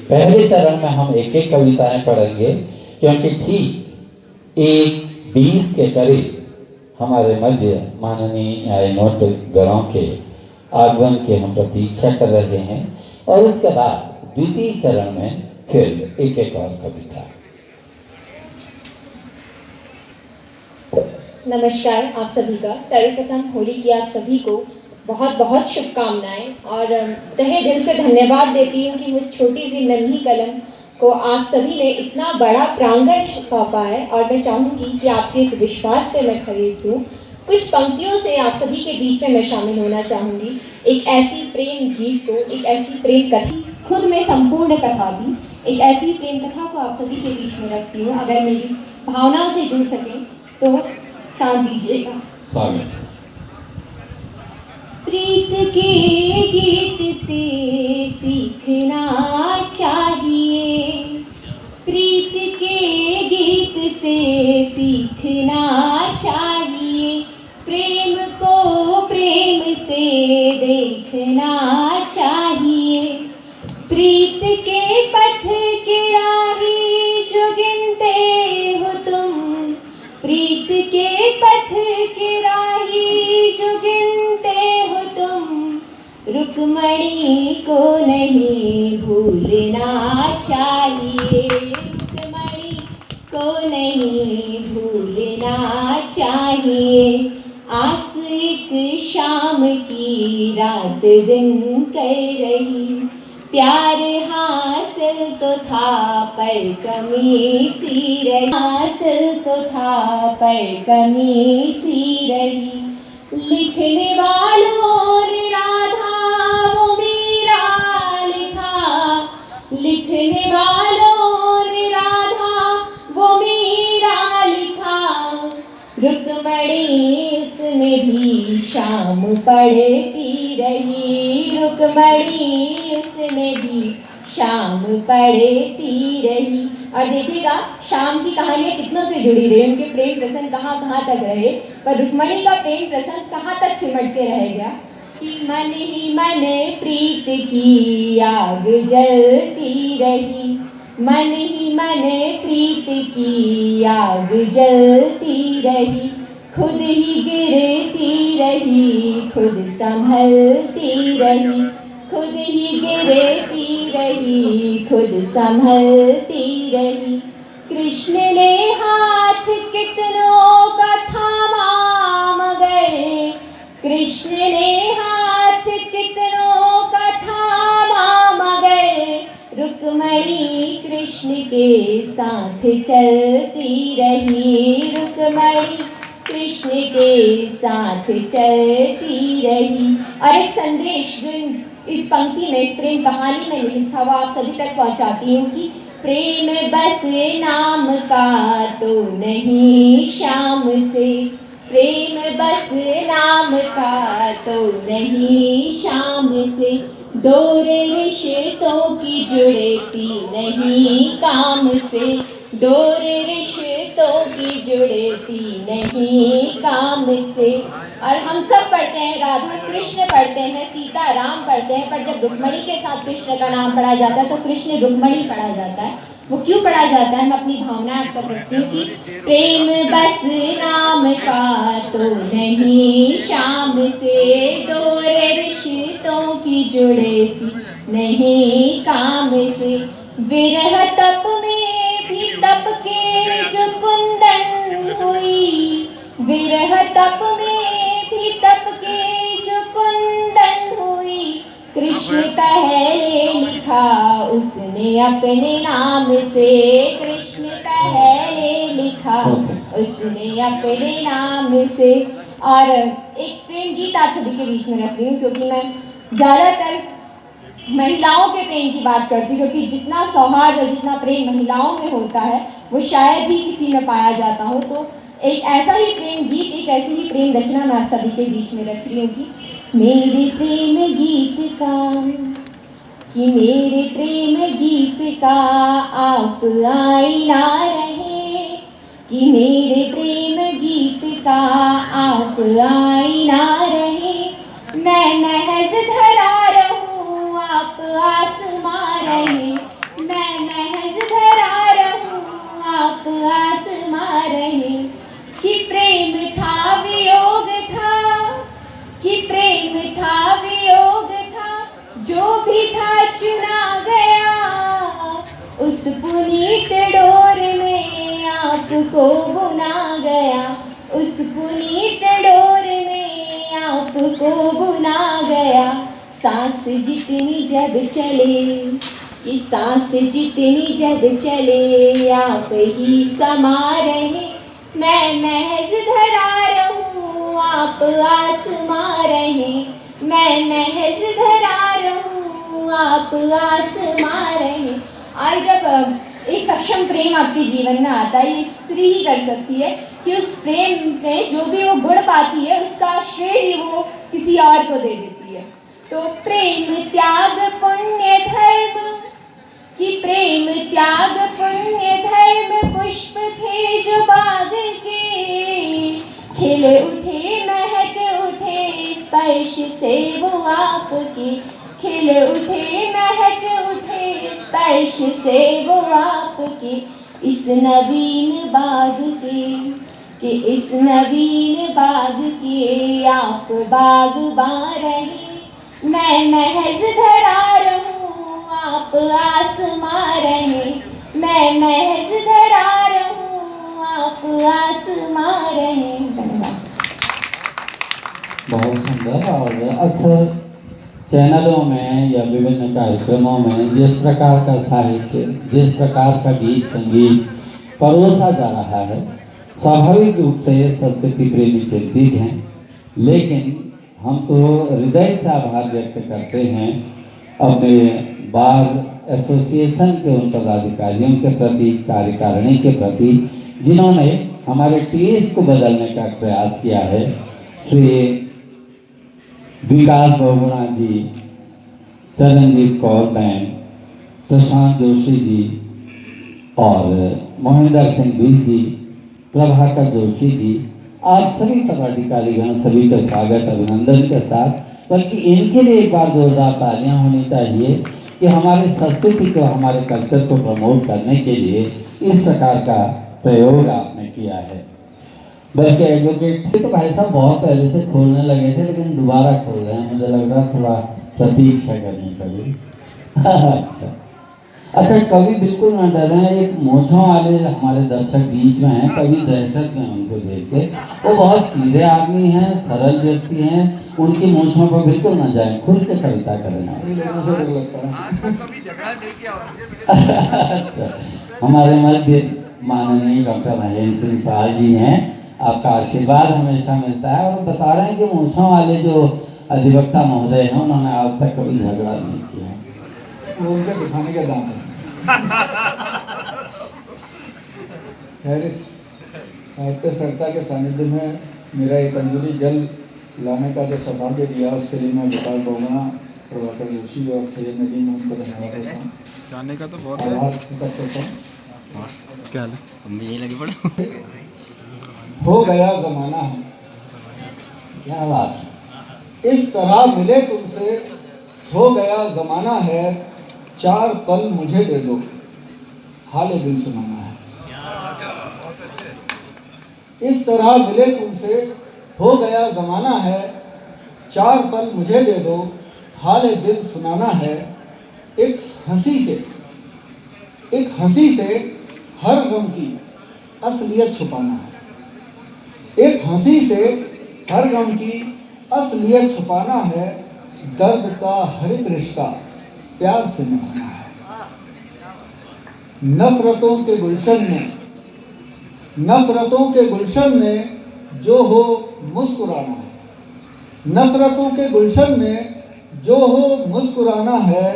पहले चरण में हम एक एक कविताएं पढ़ेंगे, क्योंकि ठीक 1:20 के करीब हमारे मध्य माननीय न्यायमूर्ति गणों के आगमन की हम प्रतीक्षा कर रहे हैं। और उसके बाद द्वितीय चरण में फिर एक एक और कविता। नमस्कार आप सभी का। सर्वप्रथम होली की आप सभी को बहुत बहुत शुभकामनाएं और तहे दिल से धन्यवाद देती हूँ कि उस छोटी सी नन्ही कलम को आप सभी ने इतना बड़ा प्रांगण सौंपा है। और मैं चाहूँगी कि आपके इस विश्वास पे मैं खड़ी हूँ। कुछ पंक्तियों से आप सभी के बीच में मैं शामिल होना चाहूँगी। एक ऐसी प्रेम गीत को, एक ऐसी प्रेम कथा, खुद में संपूर्ण कथा भी, एक ऐसी प्रेम कथा को आप सभी के बीच में रखती हूँ। अगर मेरी भावनाओं से जुड़ सकें तो साथ दीजिएगा। प्रीत के गीत से सीखना चाहिए, प्रीत के गीत से सीखना चाहिए, प्रेम को प्रेम से देखना चाहिए। प्रीत के पथ के राही जो गिनते हो तुम, प्रीत के पथ के राही जो गिनते हो तुम, रुक्मणी को नहीं भूलना चाहिए, रुक्मणी को नहीं भूलना चाहिए। आस एक शाम की रात दिन कर रही, प्यार हासिल तो था पर कमी सी रही, हासिल तो था पर कमी सी रही। लिखने वालों ने राधा वो मीरा लिखा, लिखने वालों ने राधा वो मीरा लिखा, रुक्मणी उसमें भी शाम पढ़ती रही, रुक्मणी उसमें भी शाम पढ़ती रही। और देखिएगा शाम की कहानियाँ कितनों से जुड़ी रही, उनके प्रेम प्रसंग कहाँ कहाँ तक रहे, पर रुक्मणी का प्रेम प्रसंग कहाँ तक सिमट के रह गया कि मन ही मन प्रीत की आग जलती रही, मन ही मन प्रीत की आग जलती रही। खुद ही गिरती रही, खुद संभलती रही, खुद ही गिरती रही, खुद संभलती रही। कृष्ण ने हाथ कितनों का थामा मगर, कृष्ण ने हाथ कितनों का थामा मगर, रुक्मणी कृष्ण के साथ चलती रही, रुक्मणी कृष्ण के साथ चलती रही। और एक संदेश जो इस पंक्ति में, इस प्रेम कहानी में निहित था, वो आप सभी तक पहुंचाती हूँ कि प्रेम बस नाम का तो नहीं शाम से, प्रेम बस नाम का तो नहीं शाम से, डोर रिश्तों की जुड़ती नहीं काम से, डोर रिश्तों की जुड़ती नहीं काम से। और हम सब पढ़ते हैं राधा कृष्ण पढ़ते हैं, सीता राम पढ़ते हैं, पर जब रुक्मणी के साथ कृष्ण का नाम पढ़ा जाता है तो कृष्ण रुक्मणी पढ़ा जाता है। वो क्यों पढ़ा जाता है, मैं अपनी भावनाएं आपको रखती हूँ कि प्रेम बस नाम का तो नहीं शाम से, डोर रिश्तों की जुड़ती नहीं काम से। विरह तप में भी तप के जो कुंदन हुई, विरह तप में भी तप के जो कुंदन हुई, कृष्ण पहले लिखा उसने अपने नाम से, कृष्ण पहले लिखा उसने अपने नाम से। और एक प्रेम गीत आप सभी के बीच में रखती हूँ, क्योंकि मैं ज़्यादातर महिलाओं के प्रेम की बात करती हूँ, क्योंकि जितना सौहार्द और जितना प्रेम महिलाओं में होता है वो शायद ही किसी में पाया जाता हो। तो एक ऐसा ही प्रेम गीत, एक ऐसी ही प्रेम रचना मैं आप सभी के बीच में रख रही हूँ कि मेरे प्रेम गीत का, कि मेरे प्रेम गीत का आप आईना रहे, कि मेरे प्रेम गीत का आप आईना रहे। मैं महज धरा रहूं आप आसमां रहे, चुना गया, उस पुनीत डोर में आपको बुना गया, उस पुनीत डोर में आपको बुना गया। सांस जितनी जब चले, कि सांस जितनी जब चले, आप ही समा रहे। मैं महज धरा रहूं, आप आसमां रहे। मैं महज धरा रहूं, आप आसमां रहे। आज जब एक सक्षम प्रेम आपके जीवन में आता है, ये स्त्री ही कर सकती है कि उस प्रेम में जो भी वो गुण पाती है, उसका श्रेय भी वो किसी और को दे देती है। तो प्रेम त्याग पुण्य धर्म, कि प्रेम त्याग पुण्य धर्म पुष्प थे जो बाग के, खिल उठे महक उठे स्पर्श से वो आपके, खिल उठे महक उठे स्पर्श से वो आपके। इस नवीन बाग के, कि इस नवीन बाग के आप बागबान रहे। मैं महज धरा रहूं, आप आसमां रहे। मैं महज धरा रहूं, आप आसमां रहे। धन्यवाद। बहुत सुंदर। और अक्सर चैनलों में या विभिन्न कार्यक्रमों में जिस प्रकार का साहित्य, जिस प्रकार का गीत संगीत परोसा जा रहा है, स्वाभाविक रूप से संस्कृति प्रेमी चिंतित हैं, लेकिन हम तो हृदय से आभार व्यक्त करते हैं अपने बार एसोसिएशन के उन पदाधिकारियों के प्रति, कार्यकारिणी के प्रति, जिन्होंने हमारे टेस्ट को बदलने का प्रयास किया है। श्री विकास बहुगुणा जी, चरणजीत कौर बहन, प्रशांत जोशी जी और मोहिंदर सिंह बीस जी, प्रभाकर जोशी जी, आप सभी पदाधिकारीगण, सभी का स्वागत अभिनंदन के साथ। बल्कि इनके लिए एक बार जोरदार तालियां होनी चाहिए कि हमारे संस्कृति को, हमारे कल्चर को प्रमोट करने के लिए इस प्रकार का प्रयोग आपने किया है। बल्कि एडवोकेट से तो भाई साहब बहुत पहले से खोलने लगे थे, लेकिन दोबारा खोल रहे हैं। मुझे लग रहा थोड़ा प्रतीक्षा करनी पड़ी। अच्छा, कभी बिल्कुल ना डरें। एक मूंछों वाले हमारे दर्शक बीच में हैं, कभी दहशत में उनको देख के। वो बहुत सीधे आदमी हैं, सरल व्यक्ति हैं, उनकी मूंछों पर बिल्कुल ना जाएं, खुल के कविता करें। अच्छा, हमारे मध्य माननीय डॉक्टर महेंद्र सिंह पाल जी हैं, आपका आशीर्वाद हमेशा मिलता है। और बता रहे हैं कि मूंछों वाले जो अधिवक्ता महोदय हैं, उन्होंने आज तक कभी झगड़ा नहीं किया। वो उनके दिखाने का दाम है। साहित्य संस्था के सानिध्य में मेरा एक अंजलि जल लाने का जो सौभाग्य दिया, उसके लिए मैं विकास बहुगुणा, प्रभाकर जोशी और सैयद नदीम उनको धन्यवाद देता हूँ। जाने का तो बहुत आभार व्यक्त करता हूँ। क्या हाल है? हम भी यही लगे पड़े। हो गया जमाना है, क्या बात। इस तरह मिले तुमसे, हो गया जमाना है, चार पल मुझे दे दो, हाले दिल सुनाना है। इस तरह मिले तुमसे, हो गया जमाना है, चार पल मुझे दे दो, हाले दिल सुनाना है। एक हंसी से हर गम की असलियत छुपाना है। एक हंसी से हर गम की असलियत छुपाना है। दर्द का हर एक रिश्ता प्यार से निभाना है। नफरतों के गुलशन में जो हो मुस्कुराना है। नफरतों के गुलशन में जो हो मुस्कुराना है।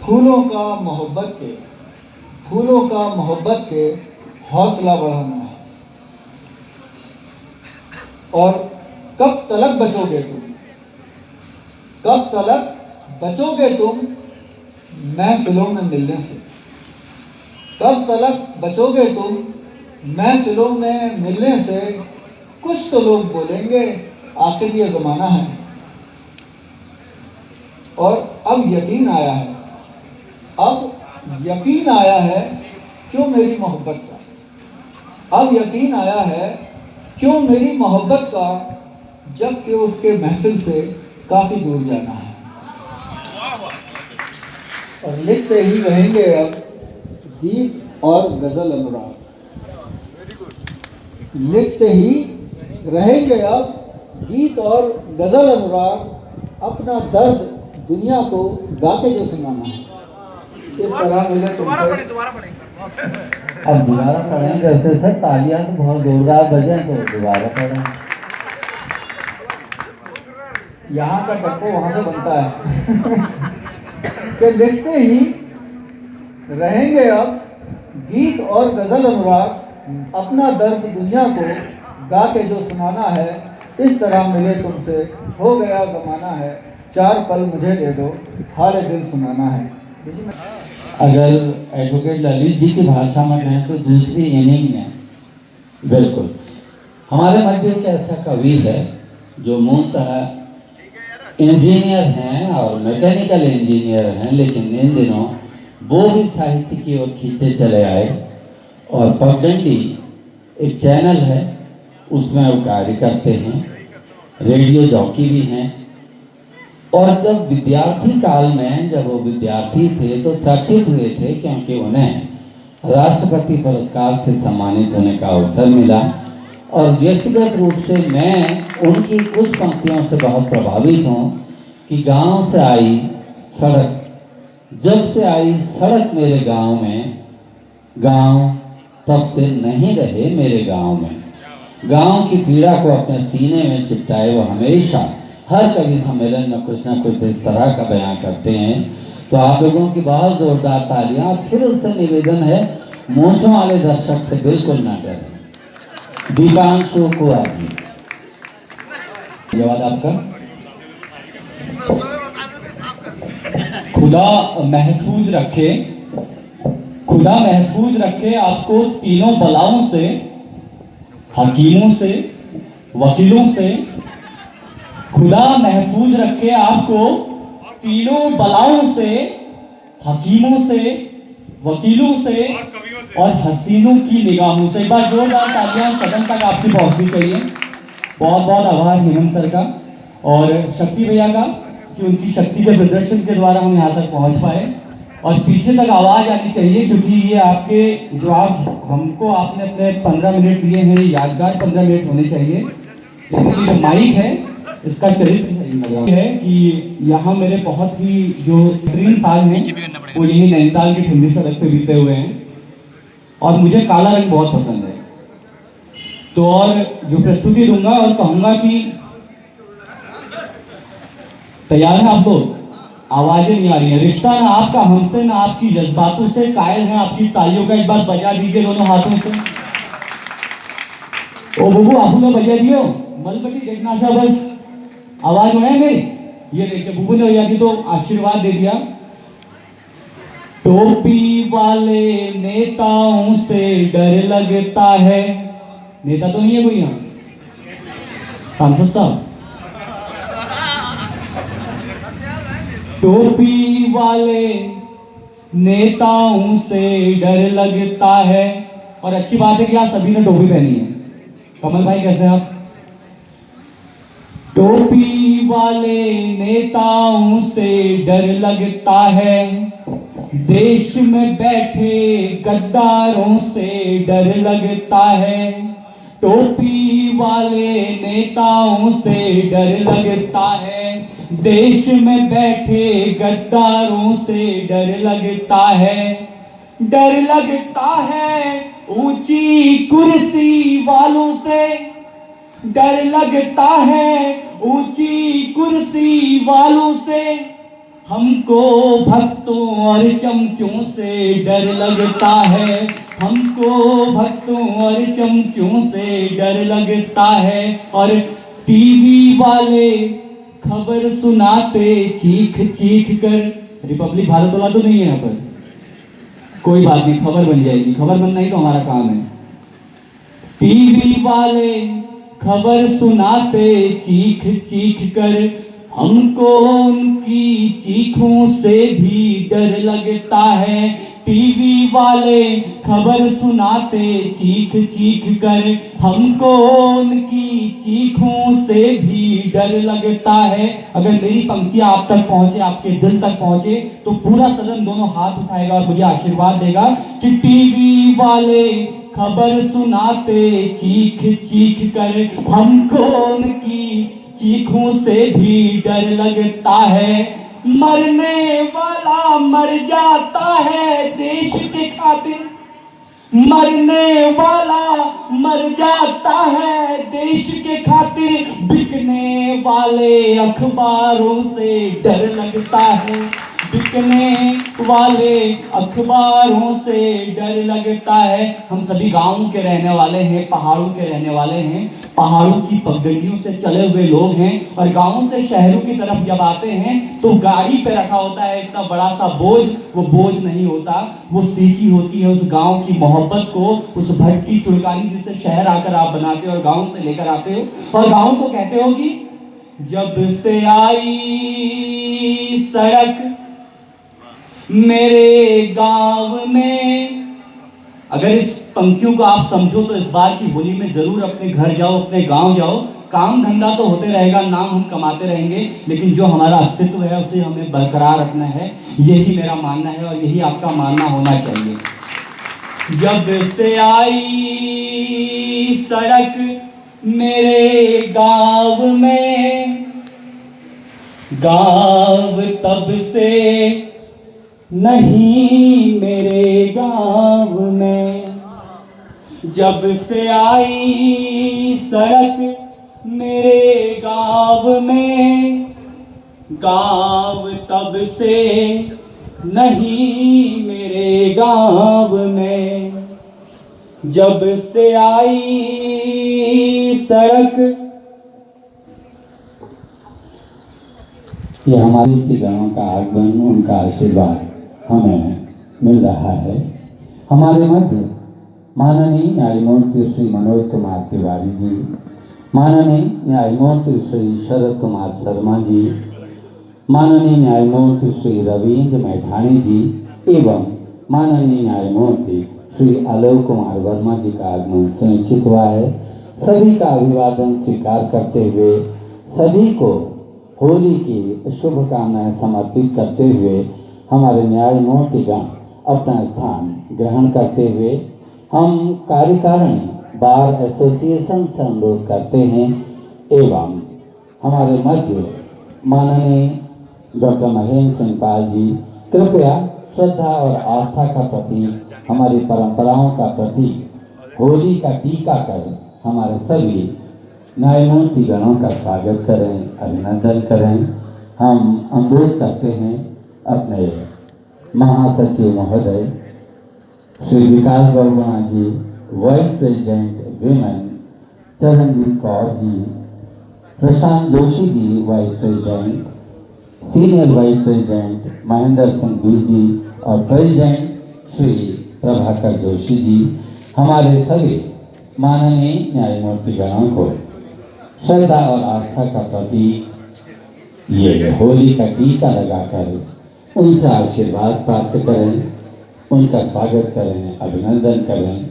फूलों का मोहब्बत के हौसला बढ़ाना है। और कब तलक बचोगे तुम महफिलों में मिलने से। कब तलक बचोगे तुम महफिलों में मिलने से। कुछ तो लोग बोलेंगे आखिर ये ज़माना है। और अब यकीन आया है क्यों मेरी मोहब्बत का। अब यकीन आया है क्यों मेरी मोहब्बत का, जबकि उठ के महफिल से काफ़ी दूर जाना है। और लिखते ही रहेंगे अब गीत और गजल अनुराग। लिखते ही रहेंगे अब गीत और गजल अनुराग, अपना दर्द दुनिया को गा के जो सुनाना है। इस तरह मिले तुमसे। अब दोबारा पढ़ें जैसे सर, तालियां तो बहुत जोरदार बजे तो दोबारा पढ़ें। यहाँ का टप्पो वहाँ से बनता है। कि लिखते ही रहेंगे अब गीत और गजल अनुराग, अपना दर्द दुनिया को गा के जो सुनाना है। इस तरह मिले तुमसे, हो गया ज़माना है, चार पल मुझे दे दो, हाल दिल सुनाना है। अगर एडवोकेट ललित जी की भाषा में कहें तो दूसरी इनिंग में बिल्कुल हमारे मध्य एक ऐसा कवि है जो मूलतः इंजीनियर हैं और मैकेनिकल इंजीनियर हैं, लेकिन इन दिनों वो भी साहित्य की ओर खींचे चले आए और पगडंडी एक चैनल है उसमें वो कार्य करते हैं, रेडियो जॉकी भी हैं। और जब विद्यार्थी काल में जब वो विद्यार्थी थे तो चर्चित हुए थे क्योंकि उन्हें राष्ट्रपति पुरस्कार से सम्मानित होने का अवसर मिला। और व्यक्तिगत रूप से मैं उनकी कुछ पंक्तियों से बहुत प्रभावित हूँ कि गांव से आई सड़क, जब से आई सड़क मेरे गांव में, गांव तब से नहीं रहे मेरे गांव में। गांव की पीड़ा को अपने सीने में चिपटाए वो हमेशा हर कवि सम्मेलन में कुछ ना कुछ इस तरह का बयान करते हैं। तो आप लोगों की बहुत जोरदार तालियां। फिर उससे निवेदन है मूंछों वाले दर्शक से बिल्कुल ना डरें। दीपांशु कुमार जी, धन्यवाद आपका। खुदा महफूज रखे, खुदा महफूज रखे आपको तीनों बलाओं से, हकीमों से, वकीलों से। खुदा महफूज रखे आपको तीनों बलाओं से, हकीमों से, वकीलों से और हसीनों की निगाहों से। एक बार जोरदार तालियां सदन तक आपकी पहुंचनी चाहिए। बहुत बहुत आभार हेमंत सर का और शक्ति भैया का कि उनकी शक्ति के प्रदर्शन के द्वारा हम यहाँ तक पहुँच पाए। और पीछे तक आवाज़ आनी चाहिए क्योंकि ये आपके जो आप हमको आपने अपने 15 मिनट दिए हैं, यादगार 15 मिनट होने चाहिए। लेकिन ये जो माइक है इसका चरित्र सही है कि यहाँ मेरे बहुत ही जो 3 साल हैं वो यही नैनीताल की ठंडी सड़क पे बीते हुए हैं और मुझे काला रंग बहुत पसंद है। तो और जो प्रस्तुति दूंगा और कहूँगा कि तैयार हैं आप लोग? आवाजें नहीं आ रही हैं। रिश्ता ना आपका हमसे ना आपकी जज्बातों से, कायल हैं आपकी तालियों का। एक बार बजा दीजिए दोनों हाथों से। ओ बबू आपू ने बजा दियो मलबटी देखना सा बस आवाज में है मेरी। ये देखिए बुबू ने भैया की तो आशीर्वाद दे दिया। टोपी वाले नेताओं से डर लगता है। नेता तो नहीं है कोई यहाँ? सांसद साहब। टोपी वाले नेताओं से डर लगता है। और अच्छी बात है कि आज सभी ने टोपी पहनी है। कमल भाई कैसे हैं आप? टोपी वाले नेताओं से डर लगता है, देश में बैठे गद्दारों से डर लगता है। टोपी वाले नेताओं से डर लगता है, देश में बैठे गद्दारों से डर लगता है। डर लगता है ऊंची कुर्सी वालों से, डर लगता है ऊंची कुर्सी वालों से। हमको भक्तों और चमचों से डर लगता है, हमको भक्तों और चमचों से डर लगता है। और टीवी वाले खबर सुनाते चीख चीख कर। रिपब्लिक भारत वाला तो नहीं है यहाँ पर? कोई बात नहीं, खबर बन जाएगी। खबर बनना ही तो हमारा काम है। टीवी वाले खबर सुनाते चीख चीख कर, हमको उनकी चीखों से भी डर लगता है। टीवी वाले खबर सुनाते चीख चीख कर, हमको उनकी चीखों से भी डर लगता है। अगर मेरी पंक्तियां आप तक पहुंचे, आपके दिल तक पहुंचे, तो पूरा सदन दोनों हाथ उठाएगा और मुझे आशीर्वाद देगा कि टीवी वाले खबर सुनाते चीख चीख कर, हमको उनकी चीखों से भी डर लगता है। मरने वाला मर जाता है देश के खातिर, मरने वाला मर जाता है देश के खातिर, बिकने वाले अखबारों से डर लगता है, बिकने वाले अखबारों से डर लगता है। हम सभी गांवों के रहने वाले हैं, पहाड़ों के रहने वाले हैं, पहाड़ों की पगडंडियों से चले हुए लोग हैं, और गांवों से शहरों की तरफ जब आते हैं तो गाड़ी पे रखा होता है इतना बड़ा सा बोझ, वो बोझ नहीं होता, वो सींची होती है उस गांव की मोहब्बत को, उस भटकी चुड़कानी जिससे शहर आकर आप बनाते हो और गांव से लेकर आते हो, और गांव को कहते हो कि जब से आई सड़क मेरे गांव में। अगर इस पंक्तियों को आप समझो तो इस बार की होली में जरूर अपने घर जाओ, अपने गांव जाओ। काम धंधा तो होते रहेगा, नाम हम कमाते रहेंगे, लेकिन जो हमारा अस्तित्व है उसे हमें बरकरार रखना है। यही मेरा मानना है और यही आपका मानना होना चाहिए। जब से आई सड़क मेरे गांव में, गांव तब से नहीं मेरे गांव में। जब से आई सड़क मेरे गांव में, गांव तब से नहीं मेरे गांव में। जब से आई सड़क। ये हमारे गणों का आगमन, उनका आशीर्वाद हमें मिल रहा है। हमारे मध्य माननीय न्यायमूर्ति श्री मनोज कुमार तिवारी जी, माननीय न्यायमूर्ति श्री शरद कुमार शर्मा जी, माननीय न्यायमूर्ति श्री रविंद्र मैठाणी जी एवं माननीय न्यायमूर्ति श्री आलोक कुमार वर्मा जी का आगमन सुनिश्चित हुआ है। सभी का अभिवादन स्वीकार करते हुए सभी को होली की शुभकामनाएं समर्पित करते हुए हमारे न्यायमूर्तिगण अपना स्थान ग्रहण करते हुए हम कार्यकारिणी बार एसोसिएशन से अनुरोध करते हैं एवं हमारे मध्य माननीय डॉक्टर महेंद्र सिंह पाल जी कृपया श्रद्धा और आस्था का प्रतीक, हमारी परंपराओं का प्रतीक होली का टीका कर हमारे सभी न्यायमूर्ति गणों का स्वागत करें, अभिनंदन करें। हम अनुरोध करते हैं अपने महासचिव महोदय Shri Vikas Barua ji, vice president women Charanjit Kaur ji, Prashant Joshi ji vice president, senior vice president Mahendra Singh ji और प्रेसिडेंट श्री प्रभाकर जोशी जी, हमारे सभी माननीय न्यायमूर्ति गणों को श्रद्धा और आस्था का प्रतीक ये होली का टीका लगाकर उनसे आशीर्वाद प्राप्त करें, उनका स्वागत करें, अभिनंदन करें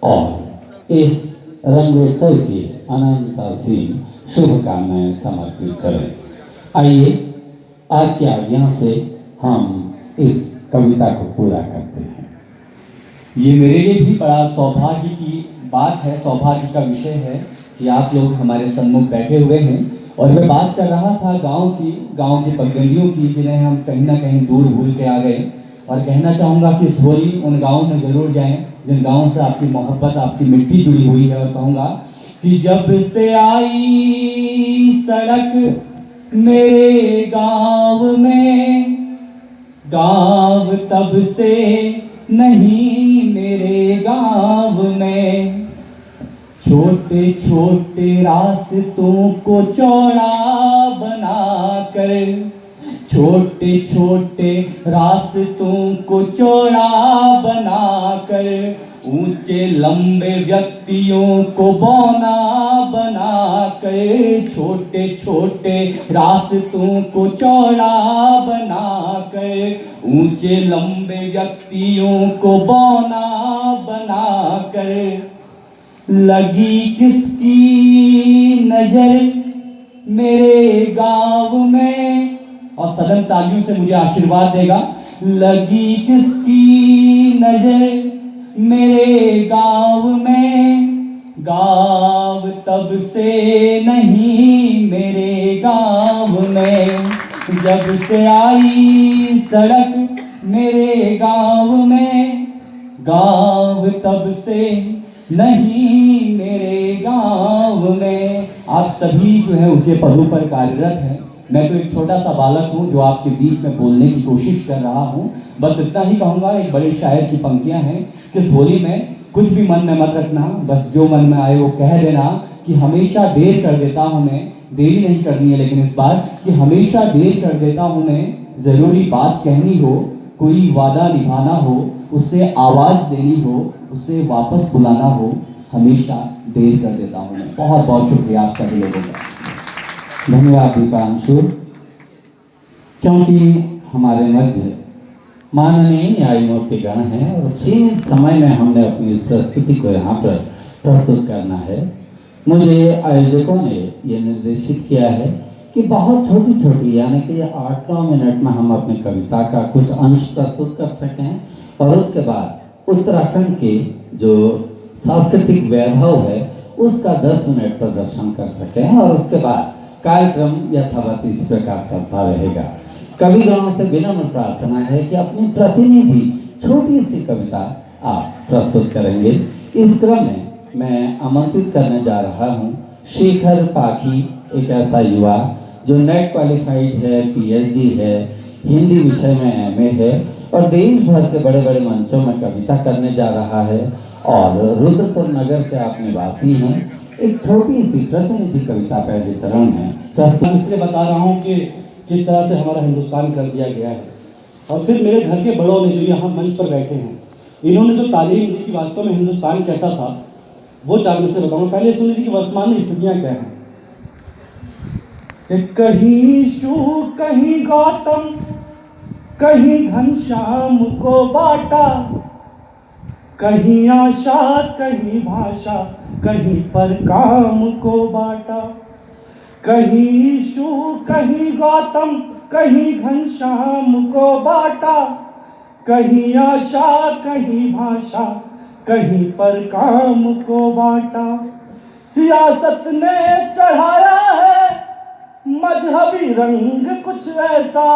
और इस रंगोत्सव की अनंत असीम शुभकामनाएं समर्पित करें। आइए आपकी आज्ञा से हम इस कविता को पूरा करते हैं। ये मेरे लिए भी बड़ा सौभाग्य की बात है, सौभाग्य का विषय है कि आप लोग हमारे सम्मुख बैठे हुए हैं। और मैं बात कर रहा था गांव की पगडंडियों की, जिन्हें हम कहीं ना कहीं दूर भूल के आ गए। और कहना चाहूँगा कि इस होली उन गाँव में ज़रूर जाएं जिन गाँव से आपकी मोहब्बत, आपकी मिट्टी जुड़ी हुई है। और कहूँगा कि जब से आई सड़क मेरे गाँव में, गाँव तब से नहीं मेरे गाँव में। छोटे छोटे रास्तों को चौड़ा बनाकर, छोटे छोटे रास्तों को चौड़ा बनाकर, ऊंचे लंबे व्यक्तियों को बौना बनाकर, कर, छोटे छोटे रास्तों को चौड़ा बना कर, ऊंचे लंबे व्यक्तियों को बौना बना कर, लगी किसकी नजर मेरे गांव में, और सदन तालियों से मुझे आशीर्वाद देगा, लगी किसकी नजर मेरे गांव में, गांव तब से नहीं मेरे गांव में, जब से आई सड़क मेरे गांव में, गांव तब से नहीं मेरे गांव में। आप सभी जो है ऊंचे पदों पर कार्यरत हैं, मैं तो एक छोटा सा बालक हूँ जो आपके बीच में बोलने की कोशिश कर रहा हूँ। बस इतना ही कहूँगा, एक बड़े शायर की पंक्तियाँ हैं कि इस होली में कुछ भी मन में मत रखना, बस जो मन में आए वो कह देना कि हमेशा देर कर देता हूँ मैं, देरी नहीं करनी है लेकिन इस बार कि हमेशा देर कर देता हूँ मैं, ज़रूरी बात कहनी हो, कोई वादा निभाना हो, उससे आवाज़ देनी हो, उसे वापस बुलाना हो, हमेशा देर कर देता हूँ मैं। बहुत बहुत शुक्रिया आप सभी लोगों का। धन्यवाद दीपांशु। क्योंकि हमारे मध्य माननीय न्यायमूर्ति गण हैं और सीमित समय में हमने अपनी इस प्रस्तुति को यहाँ पर प्रस्तुत करना है, मुझे आयोजकों ने ये निर्देशित किया है कि बहुत छोटी छोटी यानी कि 8-9 मिनट में हम अपनी कविता का कुछ अंश प्रस्तुत कर सकें और उसके बाद उत्तराखंड के जो सांस्कृतिक वैभव है उसका 10 मिनट प्रदर्शन कर सकें और उसके बाद कार्यक्रम यथावत इस प्रकार चलता रहेगा। कविगणों से विनम्र प्रार्थना है कि अपनी प्रतिनिधि छोटी सी कविता आप प्रस्तुत करेंगे। इस क्रम में मैं आमंत्रित करने जा रहा हूँ शेखर पाखी, एक ऐसा युवा जो नेट क्वालिफाइड है, पीएचडी है, हिंदी विषय में एमए है और देश भर के बड़े बड़े मंचों में कविता करने जा रहा है और रुद्रपुर नगर के आप निवासी हैं। एक छोटी सी प्रतिनिधि कविता पहले चरण में प्रस्तुत इसलिए बता रहा हूँ कि किस तरह से हमारा हिंदुस्तान कर दिया गया है। और फिर मेरे घर के बड़ों ने जो यहाँ मंच पर बैठे हैं, इन्होंने जो तालीम दी कि वास्तव में हिंदुस्तान कैसा था, वो 4 मिनट से बताऊँगा। पहले सुन लीजिए कि वर्तमान में स्थितियाँ क्या हैं। कि कहीं शू कहीं गौतम, कहीं घनश्याम को बाटा, कहीं आशा कहीं भाषा, कहीं पर काम को बाटा, कहीं ईशु कहीं गौतम, कहीं घनश्याम को बाटा, कहीं आशा कहीं भाषा, कहीं पर काम को बाटा। सियासत ने चढ़ाया है मजहबी रंग कुछ ऐसा,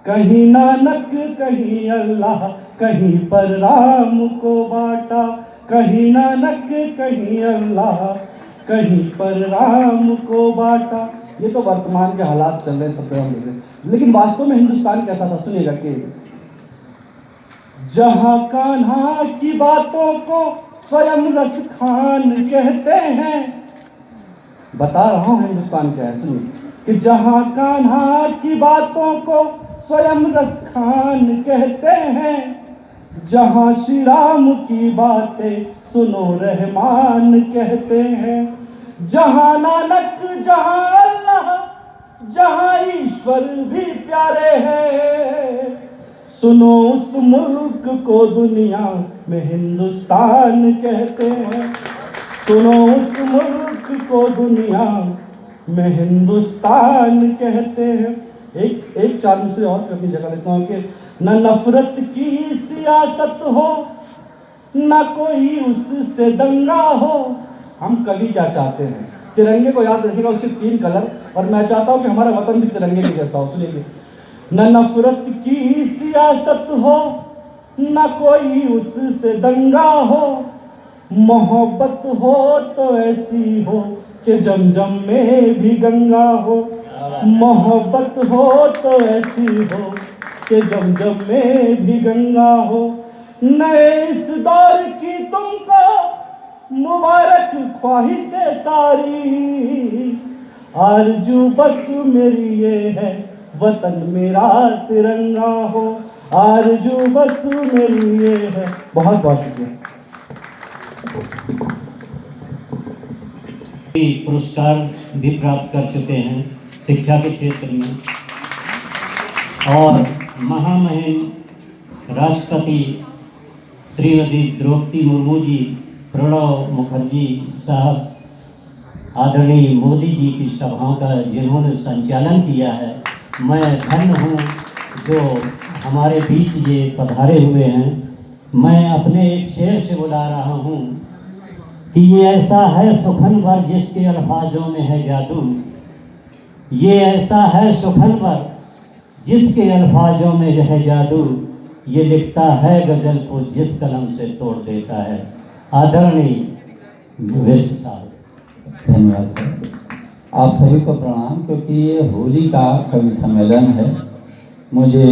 कहीं नानक कहीं अल्लाह, कहीं पर राम को बाटा, कहीं नानक कहीं अल्लाह, कहीं पर राम को बाटा। ये तो वर्तमान के हालात चल रहे हैं 17 में, लेकिन वास्तव में हिंदुस्तान कैसा था सुनिएगा कि जहां कान्हा की बातों को स्वयं रस खान कहते हैं, बता रहा हूं हिंदुस्तान क्या है सुनिए, कि जहां कान्हा की बातों को स्वयं रस खान कहते हैं, जहां श्री राम की बातें सुनो रहमान कहते हैं, जहां नानक जहां अल्लाह जहां ईश्वर भी प्यारे हैं, सुनो उस मुल्क को दुनिया में हिंदुस्तान कहते हैं, सुनो उस मुल्क को दुनिया में हिंदुस्तान कहते हैं। एक 4 मिनट से और अपनी जगह लेता हूँ कि न नफरत की सियासत हो, न कोई उससे दंगा हो। हम कभी क्या चाहते हैं, तिरंगे को याद रखिएगा, उसके 3 कलर, और मैं चाहता हूँ कि हमारा वतन भी तिरंगे के जैसा हो। सुनिए, न नफरत की सियासत हो, न कोई उससे दंगा हो, मोहब्बत हो तो ऐसी हो कि जमजम में भी गंगा हो, मोहब्बत हो तो ऐसी हो कि जमजम में भी गंगा हो। नए इस दौर की तुमको मुबारक ख्वाहिशें सारी, आरजू बस मेरी ये है वतन मेरा तिरंगा हो, आरजू बस मेरी ये है। बहुत बहुत शुक्रिया। भी पुरस्कार भी प्राप्त कर चुके हैं शिक्षा के क्षेत्र में। और महामहिम राष्ट्रपति श्रीमती द्रौपदी मुर्मू जी, प्रणब मुखर्जी साहब, आदरणीय मोदी जी की सभाओं का जिन्होंने संचालन किया है, मैं धन्य हूँ जो हमारे बीच ये पधारे हुए हैं। मैं अपने एक शेर से बुला रहा हूँ कि ये ऐसा है सुखनवर जिसके अल्फाजों में है जादू, ये ऐसा है सुखनवर जिसके अल्फाजों में है जादू, ये लिखता है गज़ल को जिस कलम से तोड़ देता है। आदरणीय विश्व साहब। धन्यवाद सर। आप सभी को प्रणाम, क्योंकि ये होली का कवि सम्मेलन है। मुझे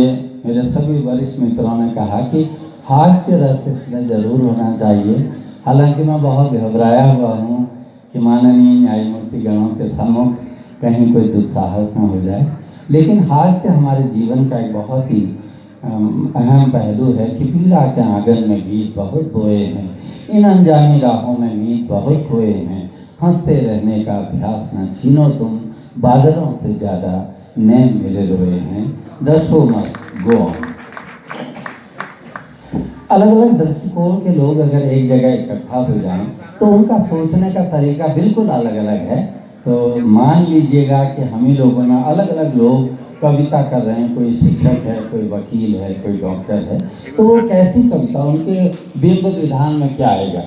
मेरे सभी वरिष्ठ मित्रों ने कहा कि हास्य रस इसमें ज़रूर होना चाहिए। हालांकि मैं बहुत घबराया हुआ हूँ कि माननीय न्यायमूर्ति गणों के सम्मुख कहीं कोई दुस्साहस न हो जाए, लेकिन हास्य हमारे जीवन का एक बहुत ही अहम पहलू है कि पीड़ा के आंगन में गीत बहुत बोए हैं, इन अनजानी राहों में मीत बहुत खोए हैं, हंसते रहने का अभ्यास न छीनो तुम, बादलों से ज़्यादा नैन मिले रोए हैं, दर्शो मस्त गो ऑन। अलग अलग दृष्टिकोण के लोग अगर एक जगह इकट्ठा हो जाएं तो उनका सोचने का तरीका बिल्कुल अलग अलग है। तो मान लीजिएगा कि हम ही लोगों में अलग अलग लोग कविता कर रहे हैं, कोई शिक्षक है, कोई वकील है, कोई डॉक्टर है, तो वो कैसी कविता, उनके बिंब विधान में क्या आएगा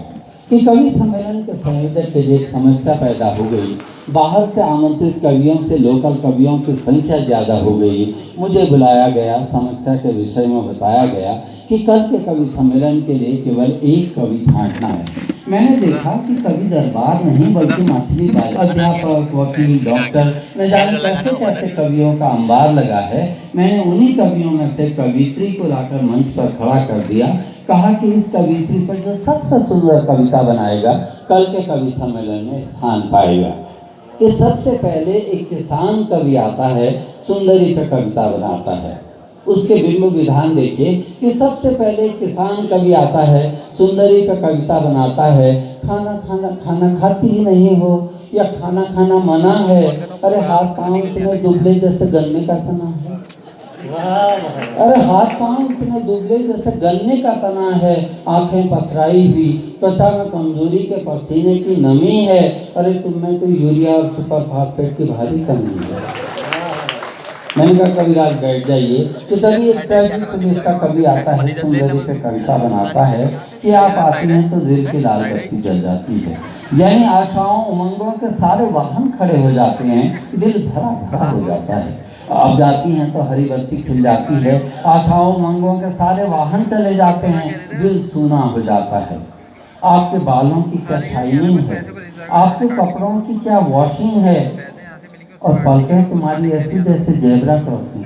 कि कवि सम्मेलन के संयोजक के लिए एक समस्या पैदा हो गई। बाहर से आमंत्रित कवियों से लोकल कवियों की संख्या ज़्यादा हो गई। मुझे बुलाया गया, समस्या के विषय में बताया गया कि कल के कवि सम्मेलन के लिए केवल एक कवि छांटना है। मैंने देखा कि कवि दरबार नहीं बल्कि मछली बाजार, अध्यापक, वकील, डॉक्टर, न जाने कैसे कैसे कवियों का अंबार लगा है। मैंने उन्हीं कवियों में से कवित्री को लाकर मंच पर खड़ा कर दिया, कहा कि इस कवित्री पर जो सबसे सुंदर कविता बनाएगा कल के कवि सम्मेलन में स्थान पाएगा। कि सबसे पहले एक किसान कवि आता है, सुंदरी पे कविता बनाता है। उसके बिंब विधान देखिए कि सबसे पहले किसान कवि आता है, सुंदरी पे कविता बनाता है। खाना खाना खाना खाती ही नहीं हो, या खाना खाना मना है, अरे हाथ पाँव इतने दुबले जैसे गन्ने का तना है, अरे हाथ पाँव इतने दुबले जैसे गन्ने का तना है, आंखें पथराई हुई, त्वचा में कमजोरी के पसीने की नमी है, अरे तुम में तो यूरिया और सुपर फास्फेट की भारी कमी है। मैंने कहा कविराज बैठ जाइए। कि तभी एक ट्रैजिक पुलिस का कवि आता है, सुंदरी पे कविता बनाता है कि आप आती हैं तो दिल की लाल बत्ती जल जाती है। यानी आशाओं उमंगों के सारे वाहन खड़े हो जाते हैं, दिल भरा भरा हो जाता है। आप जाती हैं तो हरी बत्ती खिल जाती है, आशाओं उमंगों के सारे वाहन चले जाते हैं, दिल सूना हो जाता है। आपके बालों की क्या शाइनिंग है, आपके कपड़ों की क्या वॉशिंग है, और पलकें तुम्हारी ऐसी जैसे जेब्रा क्रॉसिंग,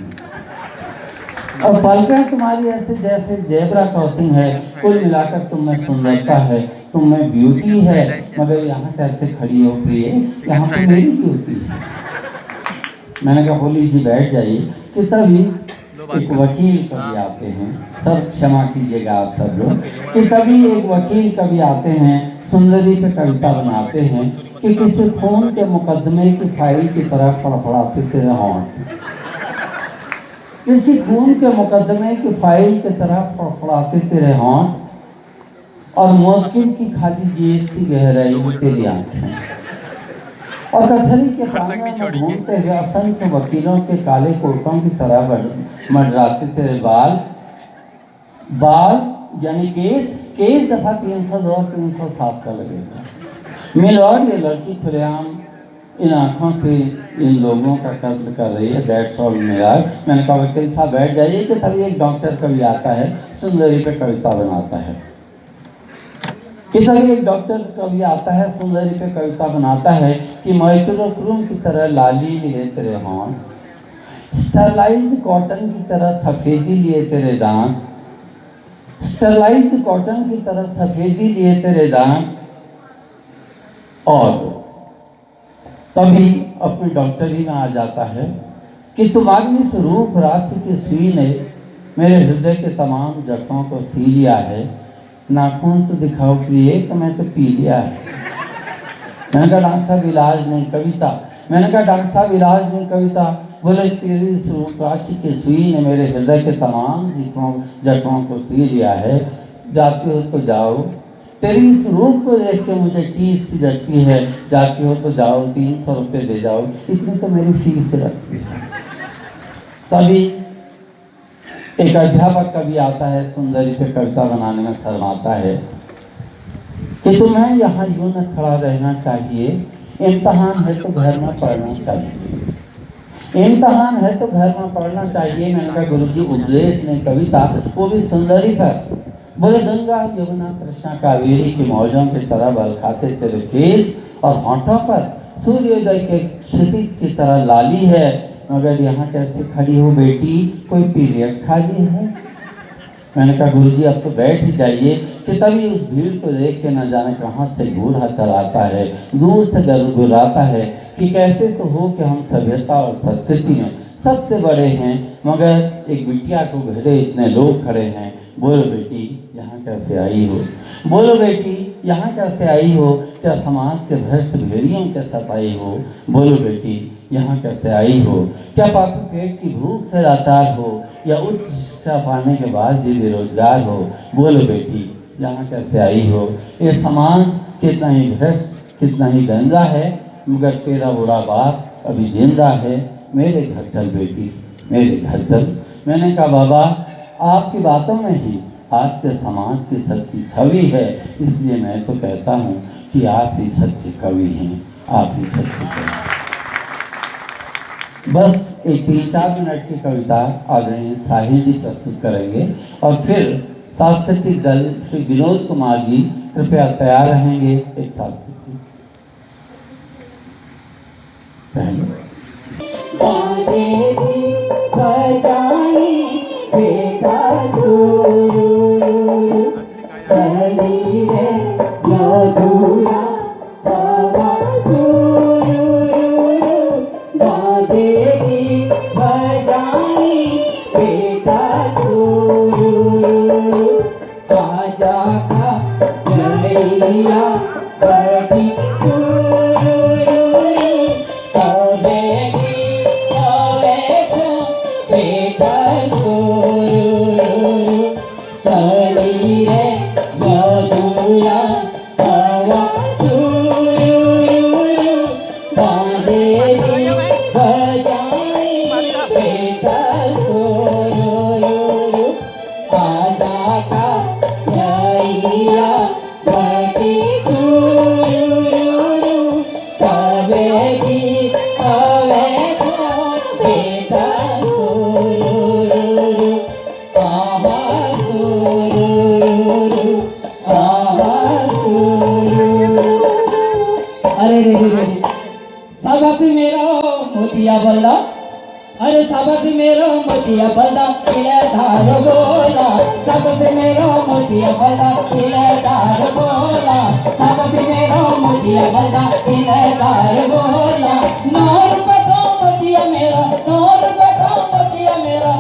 और पलकें तुम्हारी ऐसे जैसे जेब्रा क्रॉसिंग है। कुल मिलाकर तुम में सुंदरता है, तुम में ब्यूटी है, मगर यहाँ कैसे खड़ी हो प्रिय, यहाँ तो मेरी ब्यूटी है। मैंने कहा होली जी बैठ जाइए। कि तभी एक वकील कवि आते हैं, सब क्षमा कीजिएगा आप सब लोग, कि तभी एक वकील कवि आते हैं, सुंदरी पे कविता बनाते हैं कि किसी खून के मुकदमे की फाइल की तरह फड़फड़ाते तेरे होंठ, किसी खून के मुकदमे की फाइल की तरह फड़फड़ाते तेरे होंठ, और मोतियों की खाली जेब की गहराई में तेरी आंखें, और कचहरी के प्रांगण में घूमते हुए असंख्य वकीलों के काले कोटों की तरह मंडराते तेरे बाल, बाल यानी केस दफा 302 और 307 का लगेगा। मिलॉर्ड, ये लड़की खुलेआम इन आँखों से इन लोगों का कत्ल कर रही है, दैट्स ऑल मिलॉर्ड। मैंने कहा वकील साहब बैठ जाइए। कि तभी एक डॉक्टर कवि आता है, सुंदरी पे कविता बनाता है। कि तभी एक डॉक्टर कवि आता है, सुंदरी पे कविता बनाता है कि माइक्रोक्रोम की तरह लाली लिए तेरे होंठ, स्टरलाइज्ड कॉटन की तरह सफेदी लिए तेरे दांत, स्टरलाइज्ड कॉटन की तरह सफेदी लिए तेरे दांत। और तभी अपनी डॉक्टरी में आ जाता है कि तुम्हारी इस रूप राशि की सुई ने मेरे हृदय के तमाम जख्मों को सी लिया है। नाखून तो दिखाओ प्रिय, तो मैं तो पी लिया है। मैंने कहा डॉक्टर साहब इलाज नहीं कविता। मैंने कहा डॉक्टर साहब इलाज नहीं कविता। बोले तेरी स्वरूपराशि की सुई ने मेरे हृदय के तमाम जख्मों को सी दिया है, जाते हो तो जाओ। तेरी इस रूप को देख के मुझे टीस सी लगती है, जाते हो तो जाओ, 300 रुपये दे जाओ, इतनी तो मेरी फीस लगती है। तभी एक अध्यापक कभी आता है, सुंदरी पे कविता बनाने में शर्माता है कि तुम्हें यहाँ यूं न खड़ा रहना चाहिए, इम्तहान है तो घर में पढ़ना चाहिए, इम्तहान है तो घर में पढ़ना चाहिए। मैंने कहा गुरुजी उपदेश नहीं कविता, वो भी सुंदरी पर। बोले गंगा यमुना कृष्णा कावेरी की मौजों की तरह बल खाते तेरे केस और होंठों पर सूर्योदय के क्षितिज की तरह लाली है, मगर यहाँ कैसे खड़ी हो बेटी, कोई पीरियड खाली है। मैंने कहा गुरुजी अब तो बैठ ही जाइए। कि तभी उस भीड़ को देख के न जाने कहाँ से बूढ़ा चलाता है, दूर से गुर्राता है कि कहते तो हो कि हम सभ्यता और संस्कृति में सबसे बड़े हैं, मगर एक बिटिया को घेरे इतने लोग खड़े हैं। बोलो बेटी यहाँ कैसे आई हो, बोलो बेटी यहाँ कैसे आई हो, क्या समाज के भ्रष्ट भेड़ियों के साथ आई हो, बोलो बेटी यहाँ कैसे आई हो, क्या पापी पेट की भूख से लाचार हो, या उच्च शिक्षा पाने के बाद भी बेरोजगार हो, बोलो बेटी यहाँ कैसे आई हो। ये समाज कितना ही भ्रष्ट कितना ही गंदा है, मगर तेरा बुरा बाप अभी जिंदा है, मेरे घर चल बेटी, मेरे घर चल। मैंने कहा बाबा आपकी बातों में ही आज के समाज की सच्ची छवि है, इसलिए मैं तो कहता हूँ कि आप ही सच्चे कवि हैं, आप ही सच्चे कवि। बस एक 3-4 मिनट की कविता आदरणीय साहिल जी प्रस्तुत करेंगे और फिर सांस्कृतिक दल श्री विनोद कुमार जी कृपया तैयार रहेंगे। एक सांस्कृतिक साबासी मेरा मोतिया बल्ला, अरे साबासी मेरा मोतिया बल्ला, तिले धार बोला, साबासी मेरा मोतिया बल्ला, तिले धार बोला, साबासी मेरा मोतिया बल्ला, तिले धार बोला। 9 रुपए का मोतिया मेरा, 9 रुपए का मोतिया मेरा।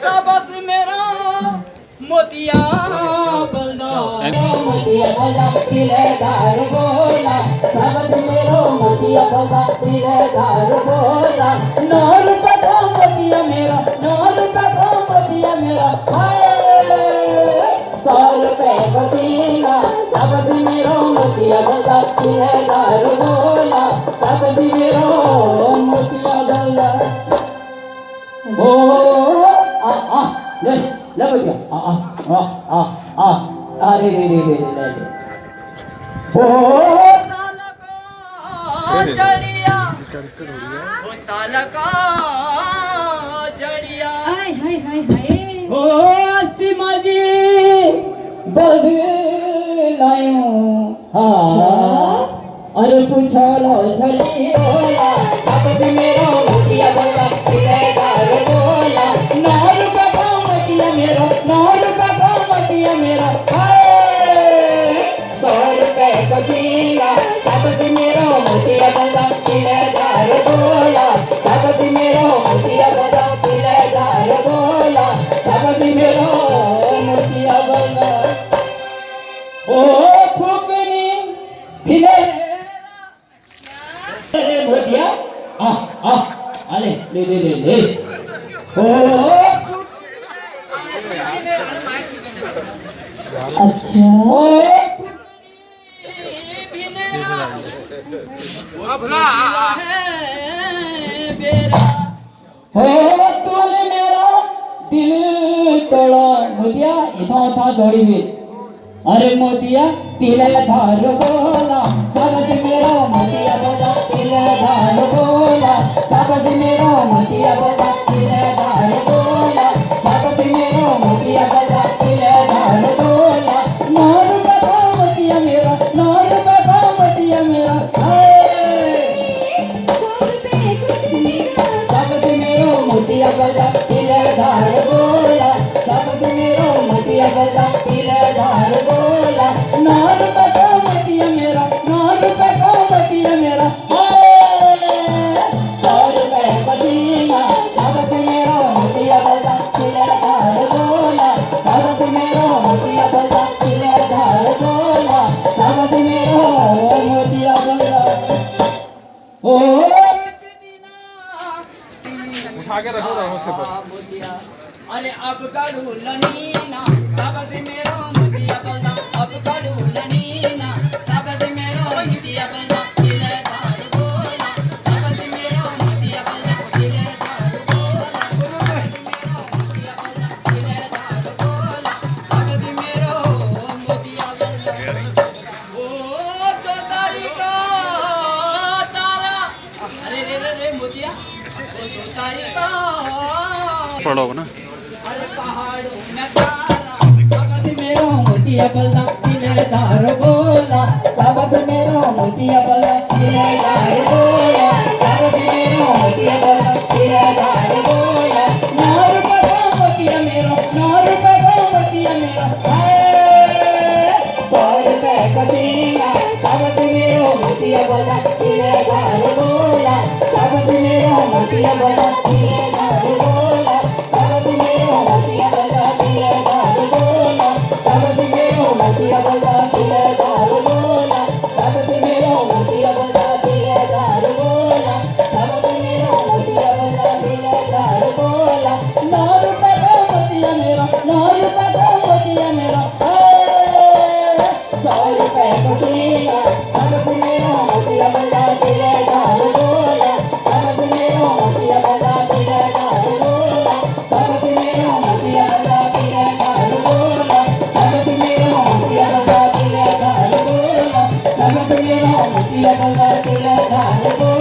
साबासी मेरा मोतिया बल्ला, मोतिया बल्ला, तिले धार बोला, साबासी मेरा मोतिया बल्ला, तिले धार बोला। 9 रुपए का मोतिया मेरा, 9 रुपए का मोतिया मेरा। 100 रुपए का सीना, साबासी मेरा मोतिया बल्ला, तिले धार बोला, साबासी मेरा मोतिया बल्ला। ओ आ आ ले ले बच्चा आ रे रे रे रे ले ओ जड़िया ओ तालका जड़िया हाय हाय हाय हाय ओ सीमा जी बद लायो हाँ अरे पूछा लो झली होला, साबासी मेरा मोतिया बल्ला, तिले धार बोला। 9 रुपए का मोतिया मेरा, 9 रुपए का मोतिया मेरा। 100 रुपए का सीना, अच्छा हो तूने मेरा दिल तोड़ा मोतिया इथा था दौड़ी हुई अरे मोतिया तिलधार बोला सबसे मेरा मोतिया बोला तिलधार बोला सबसे मेरा मोतिया बोला तिलधार बोला सबसे मेरा मोतिया बोला तिलधार बोला नार बता मोतिया मेरा नार बता मोतिया मेरा सबसे मेरा मोतिया बोला तिलधार बोला सबसे मेरा मोतिया बोला तिलधार बोला नार बता मोतिया मेरा नार बता मोतिया मेरा 100 रुपए पसीना सबसे मेरा मोतिया बोला तिलधार बोला सबसे मेरा मोतिया बोला तिलधार बोला सबसे मेरा मोतिया बोला ओ उठा के रखो उसके ऊपर। अरे अब करू लनीना सबसे मेरो मोतिया बोला अब करू लनीना सबसे मेरो मोतिया बोला तिलधार बोला सबसे मेरो मोतिया बोला तिलधार बोला सबसे मेरो मोतिया बोला ओ तो तारीका तारा अरे रे रे रे मोतिया तो तारीका पढ़ो ना। अरे पहाड़ों में तारा सबसे मेरो मोतिया बोला तिलधार बोला सबसे मेरो मोतिया बोला तिलधार बोला सबसे मेरो मोतिया बोला तिलधार बोला नार बता मोतिया मेरा नार बता मोतिया मेरा 100 रुपए पसीना सबसे मेरो मोतिया बोला तिलधार बोला सबसे मेरो मोतिया बोला तिलधार बोला सबसे मेरो मोतिया बोला तिलधार बोला सबसे मेरो मोतिया बोला तिलधार बोला सबसे मेरो मोतिया बोला तिलधार बोला सबसे मेरो मोतिया बोला तिलधार बोला नार बता मोतिया मेरा नार बता मोतिया मेरा 100 रुपए पसीना सबसे मेरो मोतिया बोला तिलधार बोला सबसे मेरो मोतिया बोला तिलधार बोला सबसे मेरो मोतिया बोला तिलधार बोला सबसे मेरो मोतिया बोला तिलधार बोला सबसे मेरो मोतिया बोला तिलधार बोला